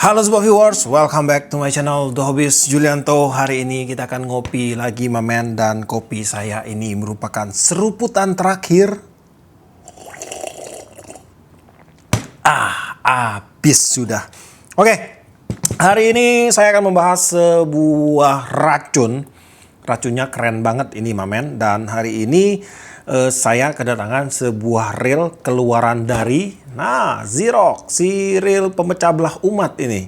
Halo semua viewers, welcome back to my channel The Hobbyist Julianto. Hari ini kita akan ngopi lagi mamen, dan kopi saya ini merupakan seruputan terakhir. Habis sudah. Oke, hari ini saya akan membahas sebuah racun. Racunnya keren banget ini mamen, dan hari ini saya kedatangan sebuah reel keluaran dari Xerox, si reel pemecah belah umat ini.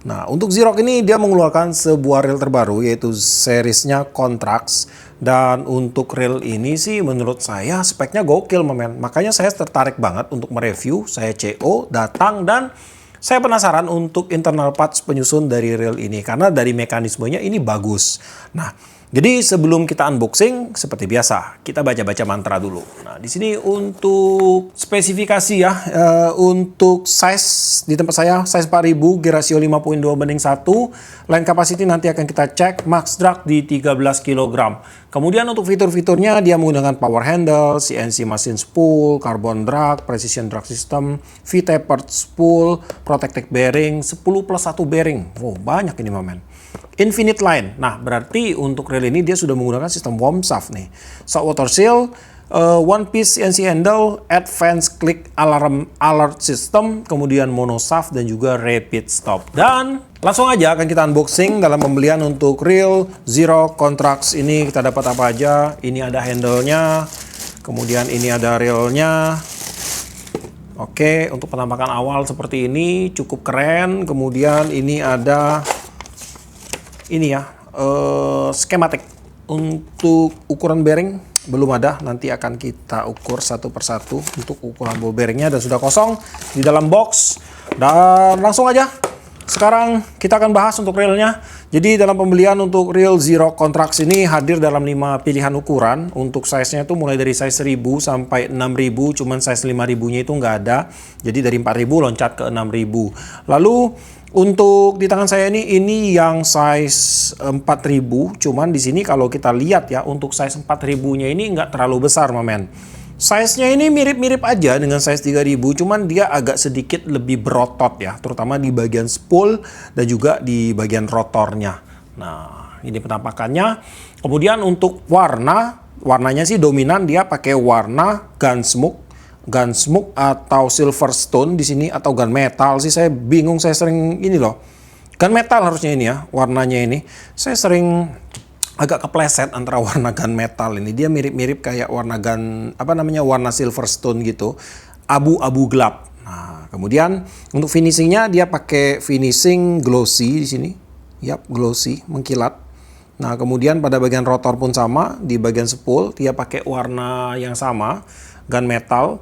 Nah, untuk Xerox ini dia mengeluarkan sebuah reel terbaru, yaitu seriesnya Contrax. Dan untuk reel ini sih menurut saya speknya gokil mamen. Makanya saya tertarik banget untuk mereview. Saya CO, datang, dan saya penasaran untuk internal parts penyusun dari reel ini, karena dari mekanismenya ini bagus. Nah, jadi sebelum kita unboxing, seperti biasa, kita baca-baca mantra dulu. Nah, di sini untuk spesifikasi ya, untuk size di tempat saya, size 4000, gear ratio 5.2:1. Line capacity nanti akan kita cek, max drag di 13 kg. Kemudian untuk fitur-fiturnya, dia menggunakan power handle, CNC machine spool, carbon drag, precision drag system, V-tapered spool, protected bearing, 10+1 bearing. Wow, banyak ini momen. Infinite line. Nah, berarti untuk reel ini dia sudah menggunakan sistem warm shaft nih. Saltwater seal, one piece CNC handle, advanced click alarm alert system, kemudian mono shaft dan juga rapid stop. Dan langsung aja akan kita unboxing dalam pembelian untuk reel Xerox Contrax ini. Kita dapat apa aja? Ini ada handle-nya, kemudian ini ada reelnya. Oke, untuk penampakan awal seperti ini cukup keren. Kemudian ini ada ini ya, skematik untuk ukuran bearing belum ada, nanti akan kita ukur satu persatu untuk ukuran ball bearingnya, dan sudah kosong di dalam box. Dan langsung aja sekarang kita akan bahas untuk reelnya. Jadi dalam pembelian untuk reel Xerox Contrax ini hadir dalam 5 pilihan ukuran. Untuk size-nya itu mulai dari size 1000 sampai 6000, cuman size 5000-nya itu nggak ada. Jadi dari 4000 loncat ke 6000. Lalu untuk di tangan saya ini yang size 4000, cuman di sini kalau kita lihat ya, untuk size 4000-nya ini nggak terlalu besar mamen. Size-nya ini mirip-mirip aja dengan size 3000, cuman dia agak sedikit lebih berotot ya, terutama di bagian spool dan juga di bagian rotornya. Nah, ini penampakannya. Kemudian untuk warnanya sih dominan dia pakai warna Gunsmoke atau Silverstone di sini, atau gunmetal sih, saya bingung. Saya sering ini loh, gunmetal harusnya ini ya warnanya ini. Saya sering agak kepleset antara warna gunmetal ini. Dia mirip-mirip kayak warna warna Silverstone gitu, abu-abu gelap. Nah, kemudian untuk finishingnya dia pakai finishing glossy di sini. Yap, glossy, mengkilat. Nah, kemudian pada bagian rotor pun sama, di bagian spool dia pakai warna yang sama, gunmetal.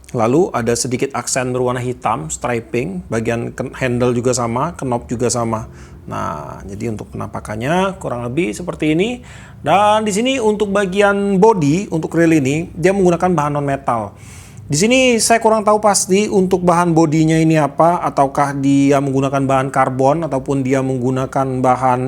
Lalu ada sedikit aksen berwarna hitam, striping, bagian handle juga sama, knob juga sama. Nah, jadi untuk penampakannya kurang lebih seperti ini. Dan di sini untuk bagian body untuk reel ini dia menggunakan bahan non metal. Di sini saya kurang tahu pasti untuk bahan bodinya ini apa, ataukah dia menggunakan bahan karbon ataupun dia menggunakan bahan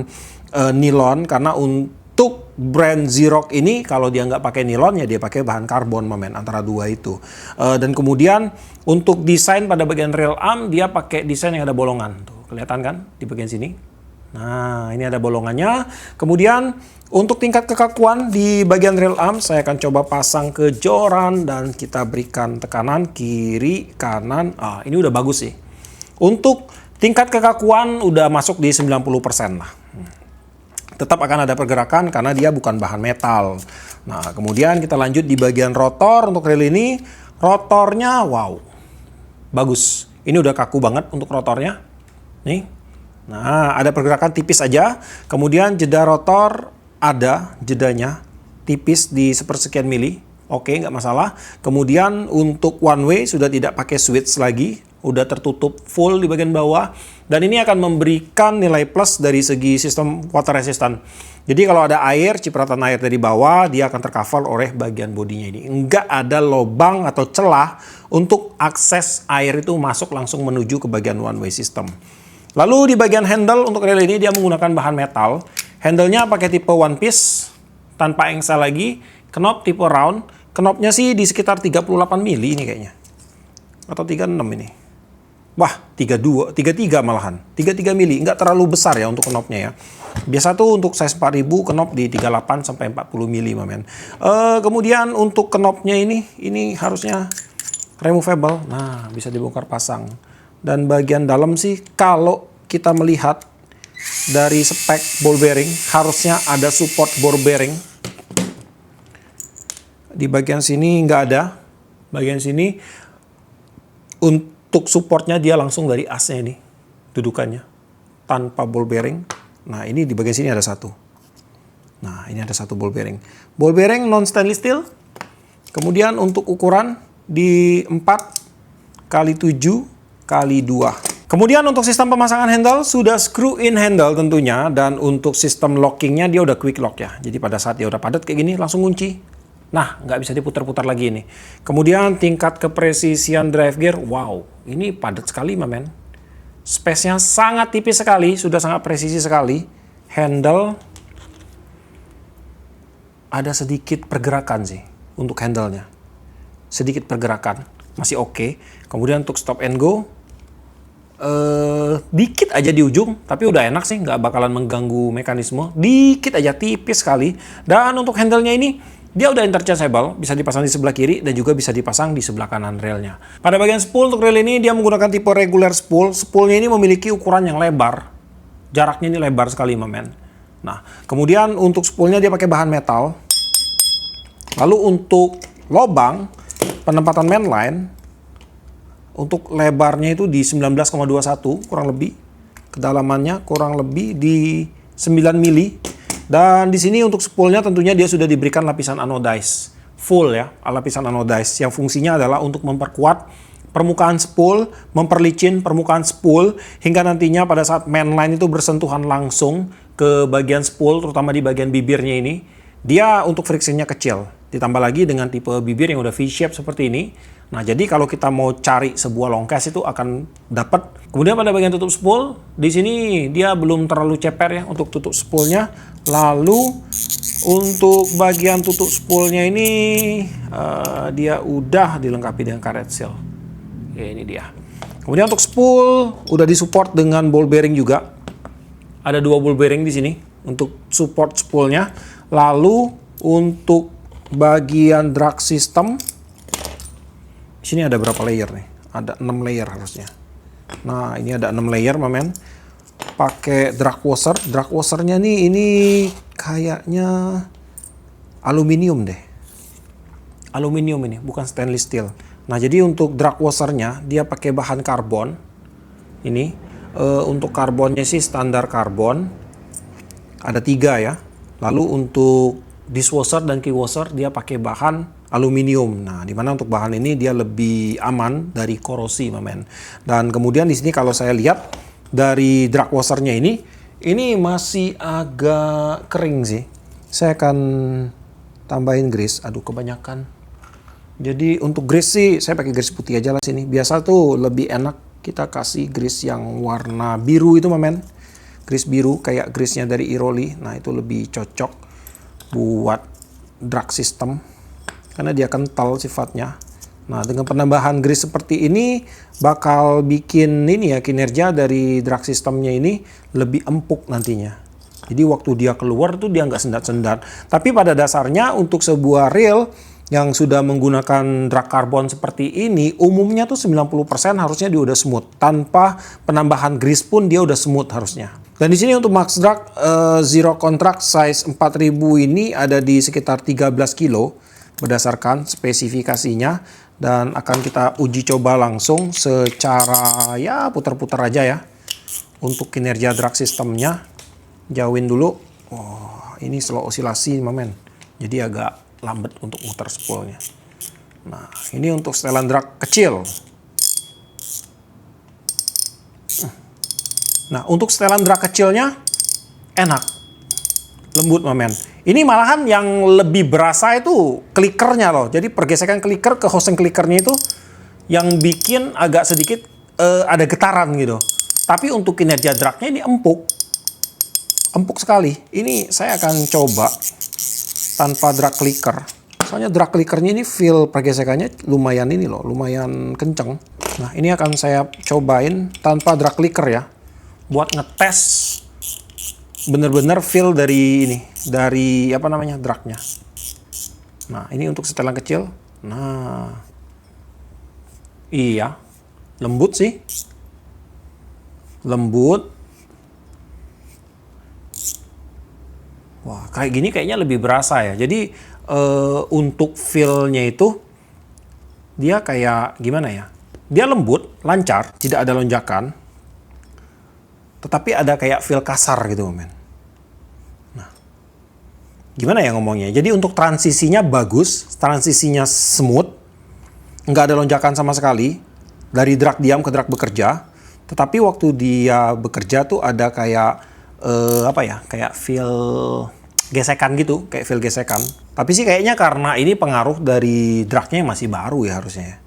nilon, karena untuk brand Xerox ini kalau dia nggak pakai nilon ya dia pakai bahan karbon mamen, antara dua itu. Dan kemudian untuk desain pada bagian reel arm dia pakai desain yang ada bolongan. Tuh, kelihatan kan di bagian sini. Nah, ini ada bolongannya. Kemudian untuk tingkat kekakuan di bagian reel arm saya akan coba pasang ke joran dan kita berikan tekanan kiri kanan. Ini udah bagus sih. Untuk tingkat kekakuan udah masuk di 90% lah. Tetap akan ada pergerakan karena dia bukan bahan metal. Nah, kemudian kita lanjut di bagian rotor untuk reel ini. Rotornya wow, bagus. Ini udah kaku banget untuk rotornya. Nih. Nah, ada pergerakan tipis aja. Kemudian jeda rotor ada jedanya tipis di sepersekian mili. Oke, nggak masalah. Kemudian untuk one way sudah tidak pakai switch lagi, udah tertutup full di bagian bawah. Dan ini akan memberikan nilai plus dari segi sistem water resistant. Jadi kalau ada air, cipratan air dari bawah, dia akan tercover oleh bagian bodinya ini. Nggak ada lubang atau celah untuk akses air itu masuk langsung menuju ke bagian one way system. Lalu di bagian handle untuk reel ini dia menggunakan bahan metal. Handle-nya pakai tipe one piece tanpa engsel lagi. Knob tipe round. Knobnya sih di sekitar 38 mili ini kayaknya. Atau 36 ini. Wah, 32, 33 malahan. 33 mili, nggak terlalu besar ya untuk knopnya ya. Biasa tuh untuk size 4000 knop di 38 sampai 40 mili, men. Kemudian untuk knopnya ini harusnya removable. Nah, bisa dibongkar pasang. Dan bagian dalam sih kalau kita melihat dari spek ball bearing harusnya ada support ball bearing. Di bagian sini nggak ada. Bagian sini untuk supportnya dia langsung dari asnya ini dudukannya tanpa ball bearing. Nah, ini di bagian sini ada satu. Nah, ini ada satu ball bearing. Ball bearing non stainless steel. Kemudian untuk ukuran di 4 x 7 x 2. Kemudian untuk sistem pemasangan handle sudah screw in handle tentunya, dan untuk sistem lockingnya dia udah quick lock ya. Jadi pada saat dia udah padat kayak gini langsung kunci. Nah, nggak bisa diputar-putar lagi ini. Kemudian tingkat kepresisian drive gear, wow, ini padat sekali, men. Space-nya sangat tipis sekali, sudah sangat presisi sekali. Handle ada sedikit pergerakan sih untuk handle-nya. Sedikit pergerakan, masih oke. Kemudian untuk stop and go, dikit aja di ujung, tapi udah enak sih, nggak bakalan mengganggu mekanisme. Dikit aja, tipis sekali. Dan untuk handle-nya ini, dia udah interchangeable, bisa dipasang di sebelah kiri dan juga bisa dipasang di sebelah kanan relnya. Pada bagian spool untuk rel ini dia menggunakan tipe regular spool. Spoolnya ini memiliki ukuran yang lebar. Jaraknya ini lebar sekali, men. Nah, kemudian untuk spoolnya dia pakai bahan metal. Lalu untuk lobang penempatan mainline, untuk lebarnya itu di 19,21 kurang lebih. Kedalamannya kurang lebih di 9 mili. Dan di sini untuk spoolnya tentunya dia sudah diberikan lapisan anodize full ya, lapisan anodize yang fungsinya adalah untuk memperkuat permukaan spool, memperlicin permukaan spool hingga nantinya pada saat mainline itu bersentuhan langsung ke bagian spool, terutama di bagian bibirnya ini, dia untuk friksinya kecil. Ditambah lagi dengan tipe bibir yang udah V-shape seperti ini. Nah, jadi kalau kita mau cari sebuah long case itu akan dapat. Kemudian pada bagian tutup spool, di sini dia belum terlalu ceper ya untuk tutup spoolnya. Lalu untuk bagian tutup spoolnya ini dia udah dilengkapi dengan karet seal. Oke, ini dia. Kemudian untuk spool udah disupport dengan ball bearing juga. Ada 2 ball bearing di sini untuk support spoolnya. Lalu untuk bagian drag system, di sini ada berapa layer nih? Ada 6 layer harusnya. Nah, ini ada 6 layer, men. Pakai drag washer. Drag washernya nih ini kayaknya aluminium deh. Aluminium ini, bukan stainless steel. Nah, jadi untuk drag washernya dia pakai bahan karbon. Ini untuk karbonnya sih standar karbon. Ada 3 ya. Lalu untuk dishwasher dan key washer dia pakai bahan aluminium. Nah, dimana untuk bahan ini dia lebih aman dari korosi, men. Dan kemudian di sini kalau saya lihat dari drag washernya ini masih agak kering sih. Saya akan tambahin grease. Aduh, kebanyakan. Jadi untuk grease sih saya pakai grease putih aja lah sini. Biasa tuh lebih enak kita kasih grease yang warna biru itu, men. Grease biru kayak grease-nya dari Iroli. Nah, itu lebih cocok buat drag system karena dia kental sifatnya. Nah, dengan penambahan grease seperti ini bakal bikin ini ya, kinerja dari drag systemnya ini lebih empuk nantinya. Jadi waktu dia keluar tuh dia nggak sendat-sendat. Tapi pada dasarnya untuk sebuah reel yang sudah menggunakan drag karbon seperti ini, umumnya tuh 90% harusnya dia udah smooth. Tanpa penambahan grease pun dia udah smooth harusnya. Dan di sini untuk max drag zero contract size 4000 ini ada di sekitar 13 kilo berdasarkan spesifikasinya, dan akan kita uji coba langsung secara ya putar-putar aja ya untuk kinerja drag sistemnya. Jauhin dulu. Oh, ini slow osilasi, men. Jadi agak lambat untuk muter spoolnya. Nah, ini untuk setelan drag kecil. Nah, untuk setelan drag kecilnya enak, lembut, men. Ini malahan yang lebih berasa itu klikernya loh. Jadi pergesekan kliker ke housing klikernya itu yang bikin agak sedikit ada getaran gitu. Tapi untuk kinerja dragnya ini empuk sekali. Ini saya akan coba tanpa drag clicker. Soalnya drag clickernya ini feel pergesekannya lumayan ini loh, lumayan kenceng. Nah, ini akan saya cobain tanpa drag clicker ya, buat ngetes bener-bener feel dari ini, dari apa namanya, dragnya. Nah, ini untuk setelan kecil. Nah, iya, lembut sih, lembut. Wah, kayak gini kayaknya lebih berasa ya. Jadi untuk feel-nya itu dia kayak gimana ya? Dia lembut, lancar, tidak ada lonjakan. Tetapi ada kayak feel kasar gitu, men. Nah, gimana ya ngomongnya? Jadi untuk transisinya bagus, transisinya smooth, nggak ada lonjakan sama sekali dari drag diam ke drag bekerja. Tetapi waktu dia bekerja tuh ada kayak apa ya, kayak feel gesekan gitu, kayak feel gesekan. Tapi sih kayaknya karena ini pengaruh dari dragnya yang masih baru ya harusnya.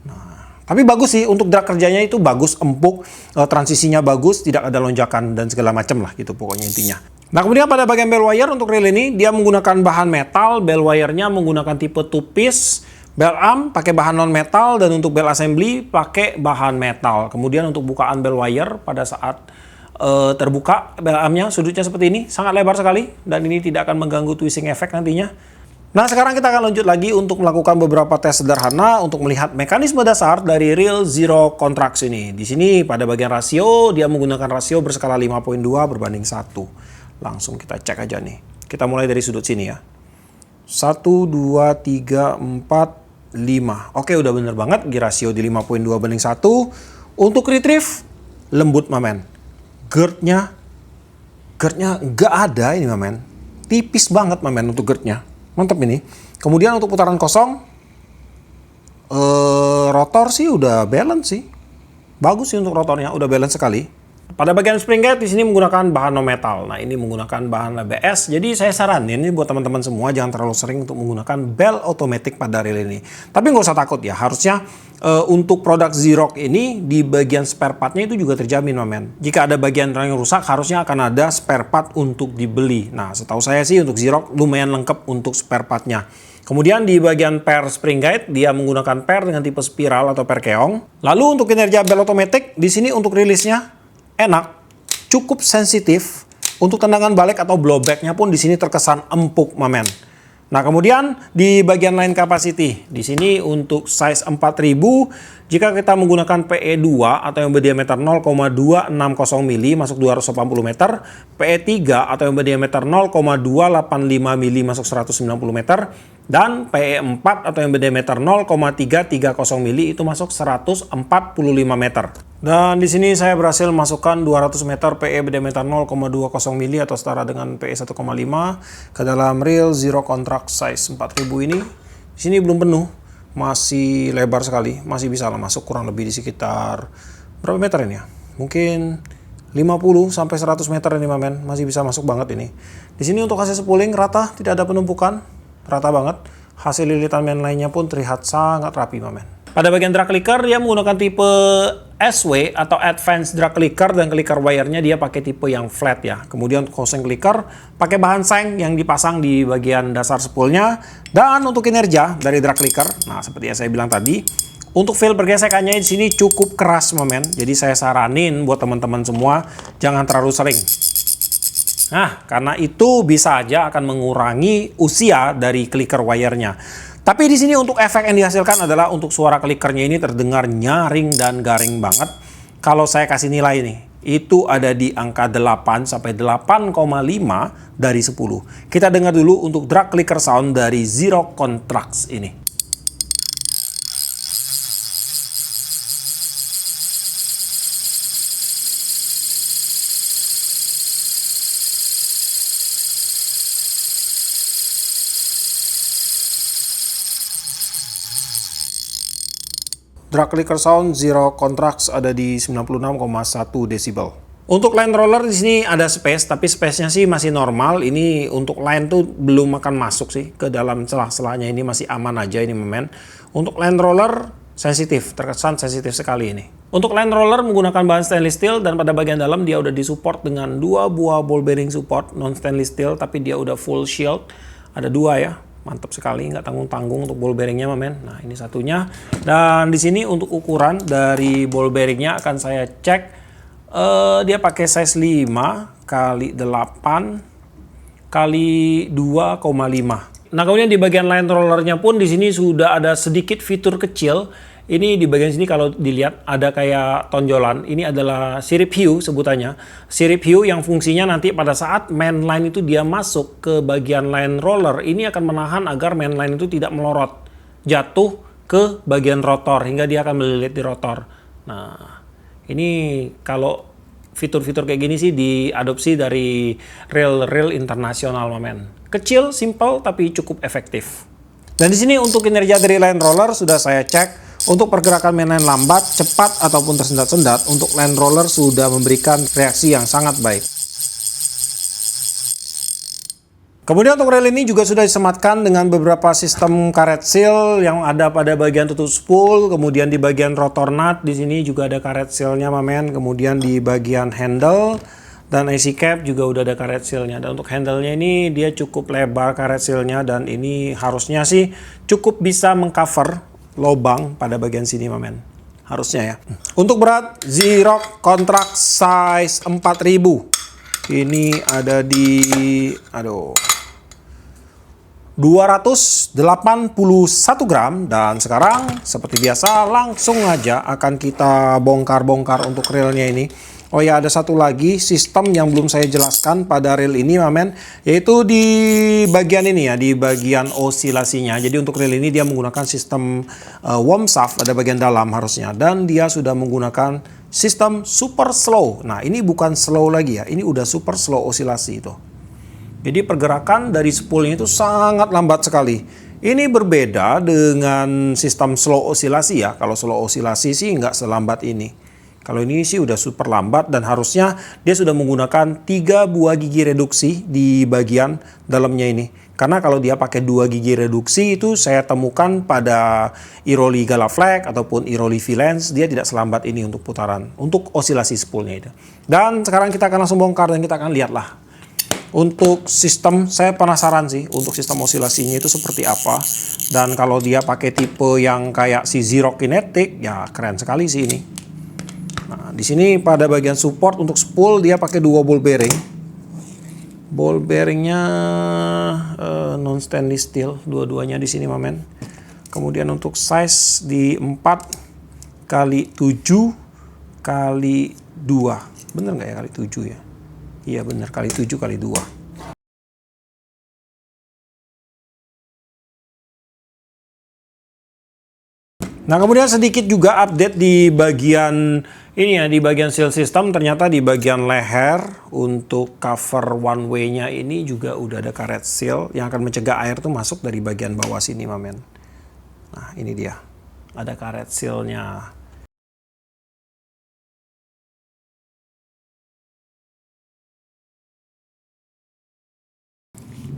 Nah, tapi bagus sih untuk drag kerjanya itu bagus, empuk, transisinya bagus, tidak ada lonjakan dan segala macam lah gitu pokoknya intinya. Nah, kemudian pada bagian bell wire untuk reel ini dia menggunakan bahan metal, bell wire-nya menggunakan tipe two piece. Bell arm pakai bahan non metal dan untuk bell assembly pakai bahan metal. Kemudian untuk bukaan bell wire pada saat terbuka bell armnya sudutnya seperti ini, sangat lebar sekali dan ini tidak akan mengganggu twisting effect nantinya. Nah, sekarang kita akan lanjut lagi untuk melakukan beberapa tes sederhana untuk melihat mekanisme dasar dari reel zero contracts ini. Di sini pada bagian rasio dia menggunakan rasio berskala 5.2 berbanding 1. Langsung kita cek aja nih. Kita mulai dari sudut sini ya. 1, 2, 3, 4, 5. Oke, udah bener banget di rasio di 5.2 banding 1. Untuk retrieve lembut mamen. Girdnya nggak ada ini mamen, tipis banget mamen untuk girdnya, mantap ini. Kemudian untuk putaran kosong, rotor sih udah balance sih, bagus sih untuk rotornya, udah balance sekali. Pada bagian spring gate di sini menggunakan bahan non metal. Nah, ini menggunakan bahan ABS. Jadi saya saranin ini buat teman-teman semua jangan terlalu sering untuk menggunakan bell automatic pada reel ini. Tapi nggak usah takut ya. Harusnya untuk produk Zrock ini di bagian spare partnya itu juga terjamin, mamen. Jika ada bagian yang rusak, harusnya akan ada spare part untuk dibeli. Nah, setahu saya sih untuk Zrock lumayan lengkap untuk spare partnya. Kemudian di bagian per spring guide dia menggunakan per dengan tipe spiral atau per keong. Lalu untuk kinerja bell automatic di sini untuk rilisnya enak, cukup sensitif. Untuk tendangan balik atau blowbacknya pun di sini terkesan empuk, mamen. Nah, kemudian di bagian line capacity, di sini untuk size 4000, jika kita menggunakan PE2 atau yang berdiameter 0,260 mili masuk 280 meter, PE3 atau yang berdiameter 0,285 mili masuk 190 meter, dan PE4 atau yang berdiameter 0,330 mili itu masuk 145 meter. Dan di sini saya berhasil masukkan 200 meter PE berdiameter 0,20 mili atau setara dengan PE 1,5 ke dalam reel zero contract size 4000 ini. Di sini belum penuh, masih lebar sekali, masih bisa lah masuk kurang lebih di sekitar berapa meter ini ya? Mungkin 50 sampai 100 meter ini, mamen, masih bisa masuk banget ini. Di sini untuk hasil spooling rata, tidak ada penumpukan, rata banget. Hasil lilitan main lainnya pun terlihat sangat rapi, mamen. Pada bagian drag clicker dia menggunakan tipe SW atau Advanced Drag Clicker dan clicker wire-nya dia pakai tipe yang flat ya. Kemudian untuk housing clicker pakai bahan seng yang dipasang di bagian dasar spoolnya. Dan untuk kinerja dari drag clicker, nah seperti yang saya bilang tadi, untuk feel pergesekannya di sini cukup keras, mamen. Jadi saya saranin buat teman-teman semua jangan terlalu sering. Nah, karena itu bisa aja akan mengurangi usia dari clicker wire-nya. Tapi di sini untuk efek yang dihasilkan adalah untuk suara klikernya ini terdengar nyaring dan garing banget. Kalau saya kasih nilai nih, itu ada di angka 8 sampai 8,5 dari 10. Kita dengar dulu untuk drag clicker sound dari Zrock Contracts ini. Drag clicker sound Zrock Contracts ada di 96,1 desibel. Untuk line roller di sini ada space, tapi space-nya sih masih normal. Ini untuk line tuh belum akan masuk sih ke dalam celah-celahnya, ini masih aman aja ini, men. Untuk line roller sensitif, terkesan sensitif sekali ini. Untuk line roller menggunakan bahan stainless steel dan pada bagian dalam dia udah disupport dengan 2 buah ball bearing support non stainless steel, tapi dia udah full shield. Ada 2 ya. Mantap sekali, nggak tanggung-tanggung untuk ball bearingnya, men. Nah, ini satunya. Dan di sini untuk ukuran dari ball bearingnya akan saya cek. Dia pakai size 5 kali 8 kali 2,5. Nah, kemudian di bagian line rollernya pun di sini sudah ada sedikit fitur kecil. Ini di bagian sini kalau dilihat ada kayak tonjolan. Ini adalah sirip hiu sebutannya. Sirip hiu yang fungsinya nanti pada saat main line itu dia masuk ke bagian line roller, ini akan menahan agar main line itu tidak melorot, jatuh ke bagian rotor hingga dia akan melilit di rotor. Nah, ini kalau fitur-fitur kayak gini sih diadopsi dari reel-reel internasional, men. Kecil, simple, tapi cukup efektif. Dan di sini untuk kinerja dari line roller sudah saya cek. Untuk pergerakan mainline lambat, cepat, ataupun tersendat-sendat, untuk line roller sudah memberikan reaksi yang sangat baik. Kemudian untuk reel ini juga sudah disematkan dengan beberapa sistem karet seal yang ada pada bagian tutup spool, kemudian di bagian rotor nut di sini juga ada karet sealnya, men. Kemudian di bagian handle dan IC cap juga udah ada karet sealnya. Dan untuk handle-nya ini dia cukup lebar karet sealnya, dan ini harusnya sih cukup bisa mengcover lubang pada bagian sini, men. Harusnya ya. Untuk berat Zrock Contract size 4000. Ini ada di 281 gram, dan sekarang seperti biasa langsung aja akan kita bongkar-bongkar untuk reelnya ini. Oh ya, ada satu lagi sistem yang belum saya jelaskan pada reel ini, men, yaitu di bagian ini ya, di bagian osilasinya. Jadi untuk reel ini dia menggunakan sistem worm shaft pada bagian dalam harusnya, dan dia sudah menggunakan sistem super slow. Nah, ini bukan slow lagi ya, ini udah super slow osilasi itu. Jadi pergerakan dari spoolnya itu sangat lambat sekali. Ini berbeda dengan sistem slow osilasi ya. Kalau slow osilasi sih nggak selambat ini. Kalau ini sih udah super lambat, dan harusnya dia sudah menggunakan 3 buah gigi reduksi di bagian dalamnya ini. Karena kalau dia pakai 2 gigi reduksi itu saya temukan pada Iroli Galaflex ataupun Iroli V-Lens, dia tidak selambat ini untuk putaran, untuk osilasi spoolnya itu. Dan sekarang kita akan langsung bongkar dan kita akan lihatlah. Untuk sistem, saya penasaran sih untuk sistem osilasinya itu seperti apa. Dan kalau dia pakai tipe yang kayak si Zrock Kinetic, ya keren sekali sih ini. Nah, di sini pada bagian support untuk spool dia pakai 2 ball bearing. Ball bearingnya non stainless steel, dua-duanya di sini, men. Kemudian untuk size di 4 kali 7 kali 2. Bener nggak ya kali 7 ya? Iya bener, kali 7 kali 2. Nah, kemudian sedikit juga update di bagian ini ya, di bagian seal system. Ternyata di bagian leher untuk cover one way-nya ini juga udah ada karet seal yang akan mencegah air tuh masuk dari bagian bawah sini, men. Nah, ini dia. Ada karet seal-nya.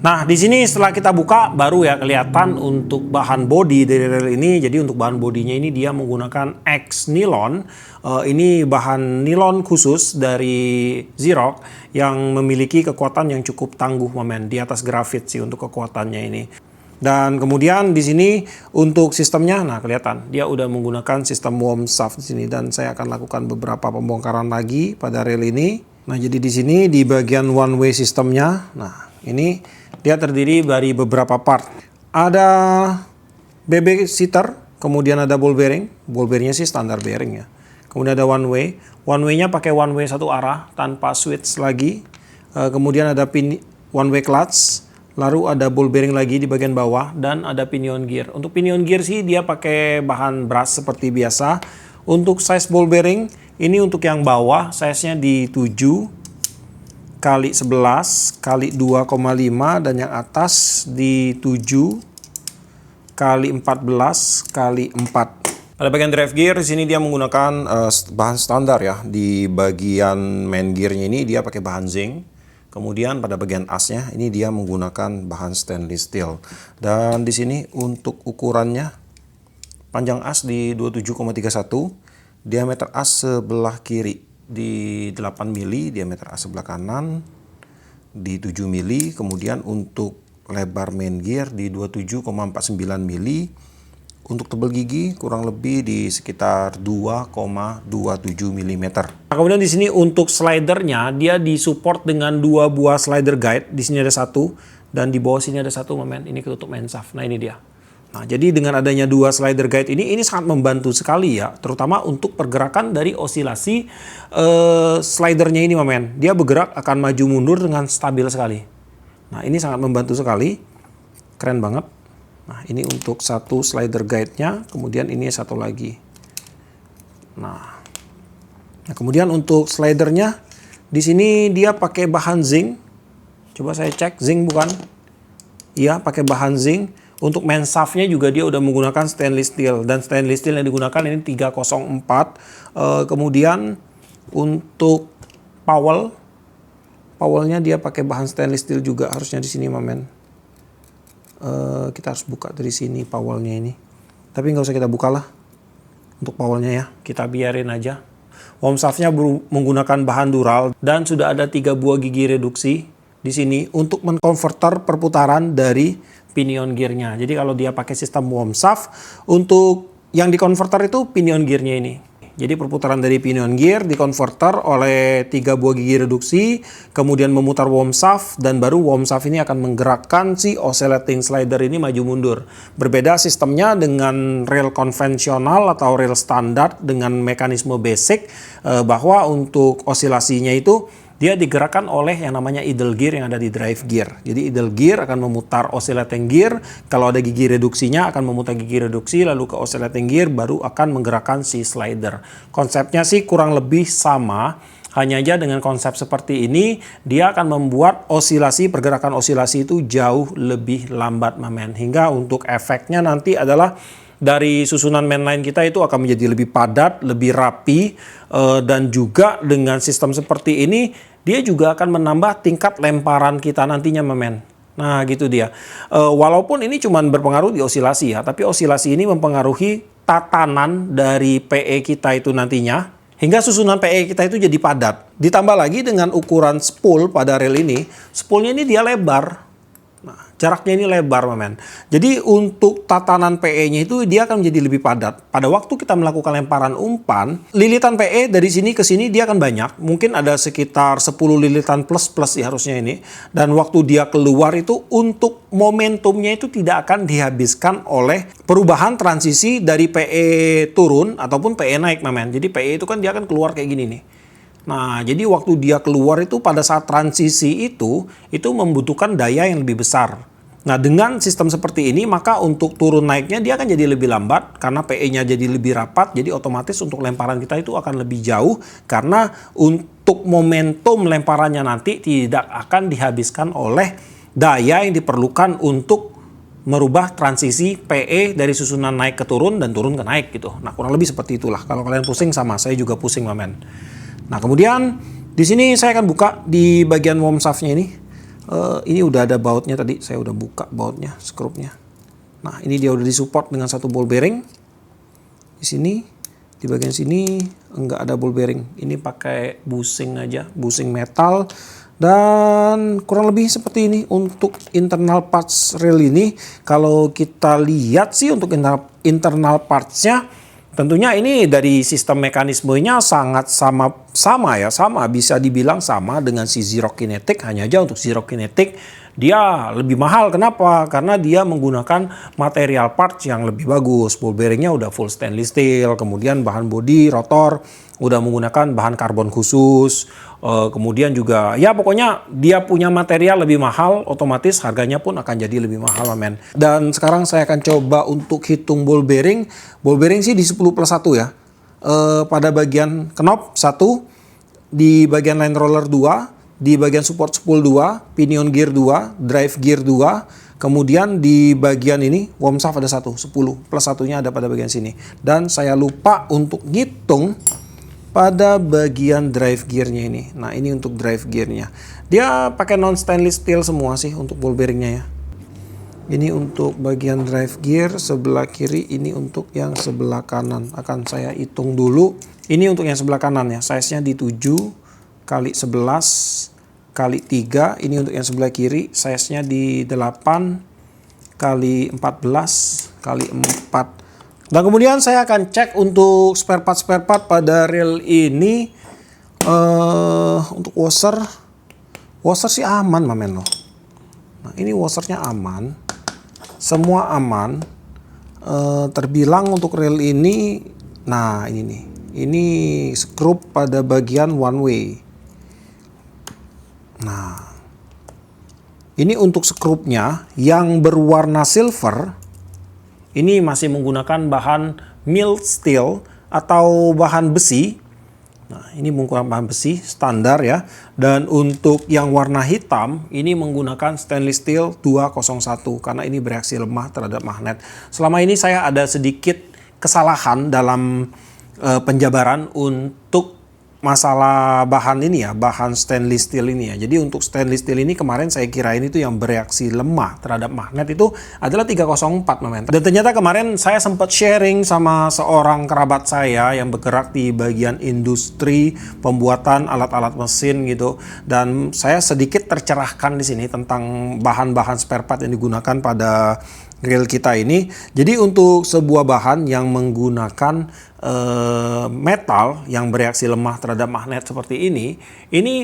Nah, di sini setelah kita buka baru ya kelihatan untuk bahan bodi dari reel ini. Jadi untuk bahan bodinya ini dia menggunakan X nilon. Ini bahan nilon khusus dari Zrock yang memiliki kekuatan yang cukup tangguh, men, di atas grafit sih untuk kekuatannya ini. Dan kemudian di sini untuk sistemnya, nah kelihatan dia udah menggunakan sistem worm shaft di sini, dan saya akan lakukan beberapa pembongkaran lagi pada reel ini. Nah, jadi di sini di bagian one way sistemnya, nah ini dia terdiri dari beberapa part. Ada BB seater, kemudian ada ball bearing. Ball bearingnya sih standar bearing ya. Kemudian ada one way. One way-nya pakai one way satu arah tanpa switch lagi. Kemudian ada one way clutch. Lalu ada ball bearing lagi di bagian bawah, dan ada pinion gear. Untuk pinion gear sih dia pakai bahan brass seperti biasa. Untuk size ball bearing ini untuk yang bawah size-nya di 7 kali 11 kali 2,5, dan yang atas di 7 kali 14 kali 4. Pada bagian drive gear di sini dia menggunakan bahan standar ya. Di bagian main gearnya ini dia pakai bahan zinc. Kemudian pada bagian asnya ini dia menggunakan bahan stainless steel. Dan di sini untuk ukurannya, panjang as di 27,31, diameter as sebelah kiri di 8 mili, diameter as sebelah kanan di 7 mili. Kemudian untuk lebar main gear di 27,49 mili. Untuk tebal gigi kurang lebih di sekitar 2,27 mm. Nah, kemudian di sini untuk slidernya dia disupport dengan 2 buah slider guide. Di sini ada satu dan di bawah sini ada satu, momen. Ini ketutup main shaft. Nah, ini dia. Nah, jadi dengan adanya 2 slider guide ini sangat membantu sekali ya, terutama untuk pergerakan dari osilasi slidernya ini, momen. Dia bergerak akan maju mundur dengan stabil sekali. Nah, ini sangat membantu sekali. Keren banget. Nah, ini untuk satu slider guide-nya, kemudian ini satu lagi. Nah, kemudian untuk slidernya di sini dia pakai bahan zinc. Coba saya cek, zinc bukan? Iya, pakai bahan zinc. Untuk main shaft-nya juga dia udah menggunakan stainless steel, dan stainless steel yang digunakan ini 304. Kemudian untuk powelnya dia pakai bahan stainless steel juga, harusnya di sini, momen. Kita harus buka dari sini powelnya ini, tapi nggak usah kita buka lah untuk powelnya ya, kita biarin aja. Worm shaftnya menggunakan bahan dural dan sudah ada 3 buah gigi reduksi di sini untuk mengkonverter perputaran dari pinion gearnya. Jadi kalau dia pakai sistem worm shaft, untuk yang dikonverter itu pinion gearnya ini. Jadi perputaran dari pinion gear dikonverter oleh 3 buah gigi reduksi, kemudian memutar worm shaft, dan baru worm shaft ini akan menggerakkan si oscillating slider ini maju mundur. Berbeda sistemnya dengan rail konvensional atau rail standar dengan mekanisme basic, bahwa untuk osilasinya itu dia digerakkan oleh yang namanya idle gear yang ada di drive gear. Jadi idle gear akan memutar oscillating gear, kalau ada gigi reduksinya akan memutar gigi reduksi, lalu ke oscillating gear baru akan menggerakkan si slider. Konsepnya sih kurang lebih sama, hanya aja dengan konsep seperti ini dia akan membuat pergerakan osilasi itu jauh lebih lambat, momen. Hingga untuk efeknya nanti adalah dari susunan mainline kita itu akan menjadi lebih padat, lebih rapi, dan juga dengan sistem seperti ini dia juga akan menambah tingkat lemparan kita nantinya, momen. Nah, gitu dia. Walaupun ini cuma berpengaruh di osilasi ya, tapi osilasi ini mempengaruhi tatanan dari PE kita itu nantinya, hingga susunan PE kita itu jadi padat. Ditambah lagi dengan ukuran spool pada rel ini, spoolnya ini dia lebar. Nah, jaraknya ini lebar, momen. Jadi untuk tatanan PE-nya itu dia akan menjadi lebih padat. Pada waktu kita melakukan lemparan umpan, lilitan PE dari sini ke sini dia akan banyak. Mungkin ada sekitar 10 lilitan plus ya harusnya ini. Dan waktu dia keluar itu untuk momentumnya itu tidak akan dihabiskan oleh perubahan transisi dari PE turun ataupun PE naik, momen. Jadi PE itu kan dia akan keluar kayak gini nih. Nah, jadi waktu dia keluar itu pada saat transisi itu membutuhkan daya yang lebih besar. Nah, dengan sistem seperti ini maka untuk turun naiknya dia akan jadi lebih lambat karena PE-nya jadi lebih rapat, jadi otomatis untuk lemparan kita itu akan lebih jauh karena untuk momentum lemparannya nanti tidak akan dihabiskan oleh daya yang diperlukan untuk merubah transisi PE dari susunan naik ke turun dan turun ke naik gitu. Nah, kurang lebih seperti itulah. Kalau kalian pusing sama, saya juga pusing, momen. Nah, kemudian di sini saya akan buka di bagian worm shaft-nya ini. Ini udah ada bautnya tadi, saya udah buka bautnya, skrupnya. Nah, ini dia udah disupport dengan satu ball bearing. Di sini, di bagian sini enggak ada ball bearing. Ini pakai bushing aja, bushing metal. Dan kurang lebih seperti ini untuk internal parts rail ini. Kalau kita lihat sih untuk internal parts-nya, tentunya ini dari sistem mekanismenya sangat sama, bisa dibilang sama dengan si Zero Kinetic. Hanya aja untuk Zero Kinetic dia lebih mahal. Kenapa? Karena dia menggunakan material parts yang lebih bagus. Ball bearingnya udah full stainless steel, kemudian bahan bodi, rotor udah menggunakan bahan karbon khusus. Kemudian juga ya pokoknya dia punya material lebih mahal, otomatis harganya pun akan jadi lebih mahal, men. Dan sekarang saya akan coba untuk hitung ball bearing. Ball bearing sih di 10+1 ya. Pada bagian knob 1, di bagian line roller 2, di bagian support spool 2, pinion gear 2, drive gear 2, kemudian di bagian ini worm shaft ada 1, 10+1-nya ada pada bagian sini. Dan saya lupa untuk ngitung pada bagian drive gearnya ini. Nah, ini untuk drive gearnya. Dia pakai non stainless steel semua sih untuk ball bearingnya ya. Ini untuk bagian drive gear sebelah kiri, ini untuk yang sebelah kanan. Akan saya hitung dulu. Ini untuk yang sebelah kanan ya. Size-nya di 7 x 11 kali 3. Ini untuk yang sebelah kiri, size-nya di 8 kali 14 kali 4. Dan kemudian saya akan cek untuk spare part pada reel ini. Untuk washer sih aman mamen loh. Nah, ini washernya aman, semua aman. Terbilang untuk reel ini, nah ini nih, ini skrup pada bagian one way. Nah, ini untuk skrupnya yang berwarna silver, ini masih menggunakan bahan mild steel atau bahan besi. Nah, ini menggunakan bahan besi standar ya. Dan untuk yang warna hitam, ini menggunakan stainless steel 201 karena ini bereaksi lemah terhadap magnet. Selama ini saya ada sedikit kesalahan dalam penjabaran untuk masalah bahan ini ya, bahan stainless steel ini ya. Jadi untuk stainless steel ini kemarin saya kirain itu yang bereaksi lemah terhadap magnet itu adalah 304 momen. Dan ternyata kemarin saya sempat sharing sama seorang kerabat saya yang bergerak di bagian industri pembuatan alat-alat mesin gitu. Dan saya sedikit tercerahkan di sini tentang bahan-bahan spare part yang digunakan pada reel kita ini. Jadi untuk sebuah bahan yang menggunakan metal yang bereaksi lemah terhadap magnet seperti ini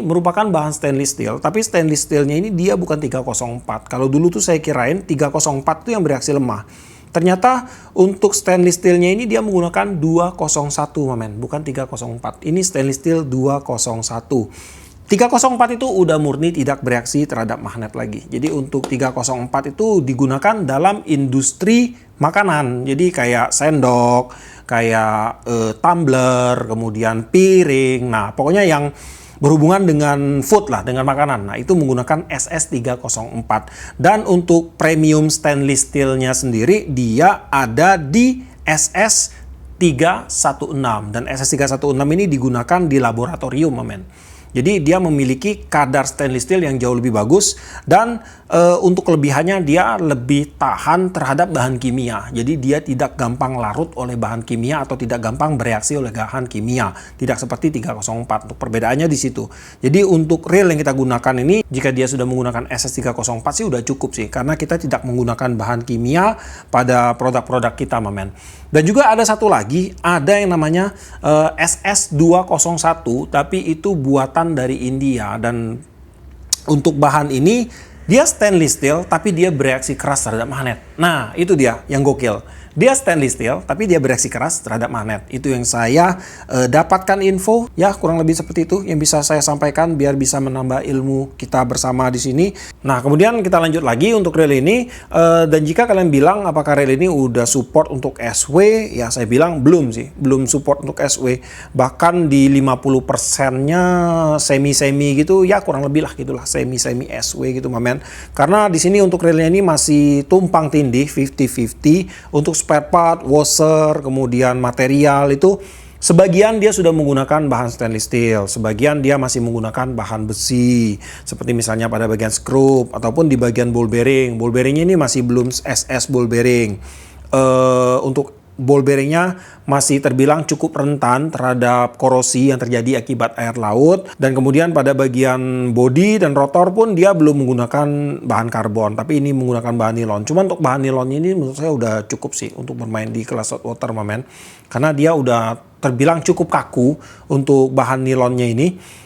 merupakan bahan stainless steel, tapi stainless steelnya ini dia bukan 304. Kalau dulu tuh saya kirain 304 itu yang bereaksi lemah. Ternyata untuk stainless steelnya ini dia menggunakan 201 momen, bukan 304. Ini stainless steel 201. 304 itu udah murni tidak bereaksi terhadap magnet lagi. Jadi untuk 304 itu digunakan dalam industri makanan. Jadi kayak sendok, kayak tumbler, kemudian piring. Nah, pokoknya yang berhubungan dengan food lah, dengan makanan. Nah, itu menggunakan SS304. Dan untuk premium stainless steelnya sendiri, dia ada di SS316. Dan SS316 ini digunakan di laboratorium, men. Jadi dia memiliki kadar stainless steel yang jauh lebih bagus dan untuk kelebihannya dia lebih tahan terhadap bahan kimia. Jadi dia tidak gampang larut oleh bahan kimia atau tidak gampang bereaksi oleh bahan kimia. Tidak seperti 304. Untuk perbedaannya di situ. Jadi untuk reel yang kita gunakan ini, jika dia sudah menggunakan SS304 sih udah cukup sih, karena kita tidak menggunakan bahan kimia pada produk-produk kita, men. Dan juga ada satu lagi, ada yang namanya SS201, tapi itu buatan dari India. Dan untuk bahan ini dia stainless steel tapi dia bereaksi keras terhadap magnet. Nah, itu dia yang gokil. Dia stainless steel tapi dia bereaksi keras terhadap magnet. Itu yang saya dapatkan info, ya kurang lebih seperti itu yang bisa saya sampaikan biar bisa menambah ilmu kita bersama di sini. Nah, kemudian kita lanjut lagi untuk reel ini, dan jika kalian bilang apakah reel ini udah support untuk SW, ya saya bilang belum sih, belum support untuk SW. Bahkan di 50%-nya semi-semi gitu, ya kurang lebih lah gitulah, semi-semi SW gitu, men. Karena di sini untuk reelnya ini masih tumpang tindih 50-50 untuk spare part, washer, kemudian material itu sebagian dia sudah menggunakan bahan stainless steel, sebagian dia masih menggunakan bahan besi, seperti misalnya pada bagian skrup ataupun di bagian ball bearing. Ball bearingnya ini masih belum SS ball bearing. Untuk ball bearingnya masih terbilang cukup rentan terhadap korosi yang terjadi akibat air laut. Dan kemudian pada bagian bodi dan rotor pun dia belum menggunakan bahan karbon, tapi ini menggunakan bahan nilon. Cuma untuk bahan nilonnya ini menurut saya udah cukup sih untuk bermain di kelas saltwater, men. Karena dia udah terbilang cukup kaku untuk bahan nilonnya ini.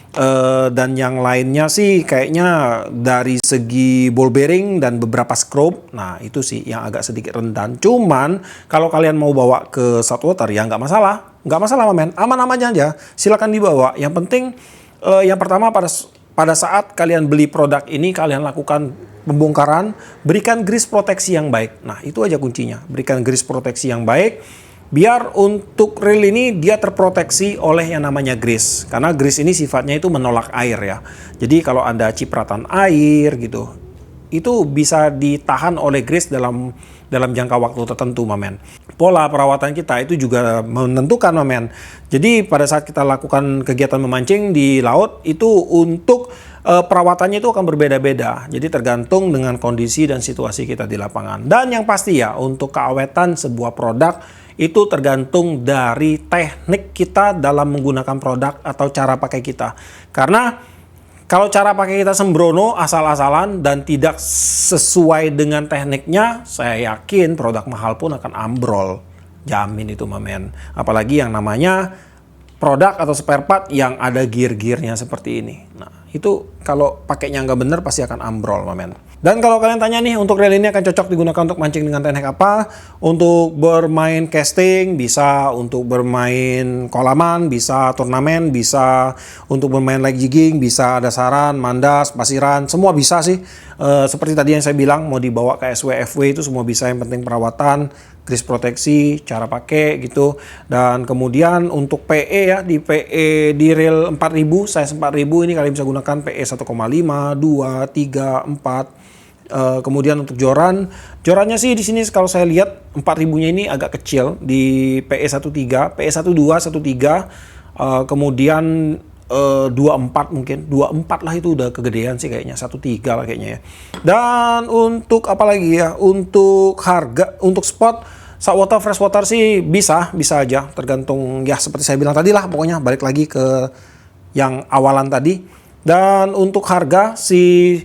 Dan yang lainnya sih kayaknya dari segi ball bearing dan beberapa skrup, nah itu sih yang agak sedikit rentan. Cuman kalau kalian mau bawa ke saltwater ya nggak masalah, men. Aman-aman aja, silakan dibawa. Yang penting yang pertama pada saat kalian beli produk ini, kalian lakukan pembongkaran, berikan grease proteksi yang baik. Nah itu aja kuncinya, berikan grease proteksi yang baik. Biar untuk reel ini dia terproteksi oleh yang namanya grease. Karena grease ini sifatnya itu menolak air ya. Jadi kalau ada cipratan air gitu, itu bisa ditahan oleh grease dalam jangka waktu tertentu, men. Pola perawatan kita itu juga menentukan, men. Jadi pada saat kita lakukan kegiatan memancing di laut itu untuk perawatannya itu akan berbeda-beda. Jadi tergantung dengan kondisi dan situasi kita di lapangan. Dan yang pasti ya, untuk keawetan sebuah produk itu tergantung dari teknik kita dalam menggunakan produk atau cara pakai kita. Karena Kalau cara pakai kita sembrono, asal-asalan, dan tidak sesuai dengan tekniknya, saya yakin produk mahal pun akan ambrol. Jamin itu, mamen. Apalagi yang namanya produk atau spare part yang ada gear-gearnya seperti ini. Nah, itu kalau pakainya nggak bener pasti akan ambrol, mamen. Dan kalau kalian tanya nih, untuk reel ini akan cocok digunakan untuk mancing dengan teknik apa? Untuk bermain casting, bisa. Untuk bermain kolaman, bisa. Turnamen, bisa. Untuk bermain leg jigging, bisa. Dasaran, mandas, pasiran, semua bisa sih. Seperti tadi yang saya bilang, mau dibawa ke SW, FW itu semua bisa. Yang penting perawatan, grease proteksi, cara pakai gitu. Dan kemudian untuk PE ya, di PE di reel 4000, size 4000 ini kalian bisa gunakan PE 1,5, 2, 3, 4. Kemudian untuk jorannya sih di sini kalau saya lihat 4000-nya ini agak kecil di PE 13, PE 12, 13, kemudian 24 mungkin, 24 lah itu udah kegedean sih kayaknya, 13 lah kayaknya ya. Dan untuk apa lagi ya, untuk harga, untuk spot saltwater, freshwater sih bisa aja, tergantung ya seperti saya bilang tadi lah, pokoknya balik lagi ke yang awalan tadi. Dan untuk harga si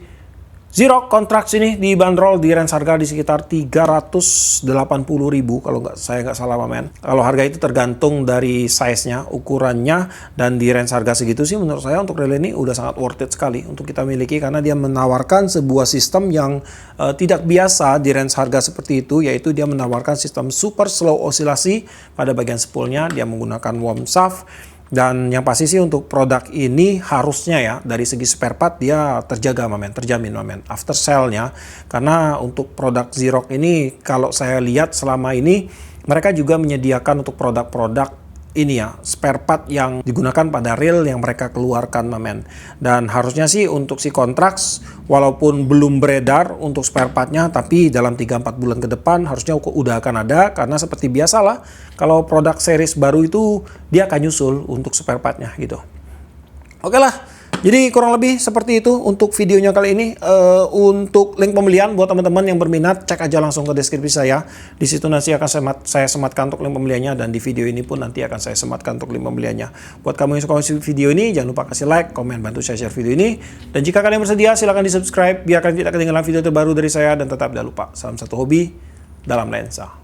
Zerok Contrax ini dibanderol di range harga di sekitar 380.000 kalau saya nggak salah, mamen. Kalau harga itu tergantung dari size-nya, ukurannya, dan di range harga segitu sih menurut saya untuk reel ini udah sangat worth it sekali untuk kita miliki, karena dia menawarkan sebuah sistem yang tidak biasa di range harga seperti itu, yaitu dia menawarkan sistem super slow osilasi pada bagian spoolnya. Dia menggunakan worm shaft. Dan yang pasti sih untuk produk ini harusnya ya dari segi spare part dia terjaga, mamen, terjamin, mamen, after sale-nya. Karena untuk produk Zerok ini kalau saya lihat selama ini mereka juga menyediakan untuk produk-produk ini ya, spare part yang digunakan pada reel yang mereka keluarkan, mamen. Dan harusnya sih untuk si Contrax walaupun belum beredar untuk spare partnya, tapi dalam 3-4 bulan ke depan harusnya udah akan ada, karena seperti biasalah kalau produk series baru itu dia akan nyusul untuk spare partnya gitu. Oke lah, jadi kurang lebih seperti itu untuk videonya kali ini. Untuk link pembelian buat teman-teman yang berminat, cek aja langsung ke deskripsi saya. Di situ nanti akan saya sematkan untuk link pembeliannya, dan di video ini pun nanti akan saya sematkan untuk link pembeliannya. Buat kamu yang suka video ini, jangan lupa kasih like, komen, bantu share video ini. Dan jika kalian bersedia, silahkan di subscribe biar kalian tidak ketinggalan video terbaru dari saya. Dan tetap jangan lupa, salam satu hobi dalam lensa.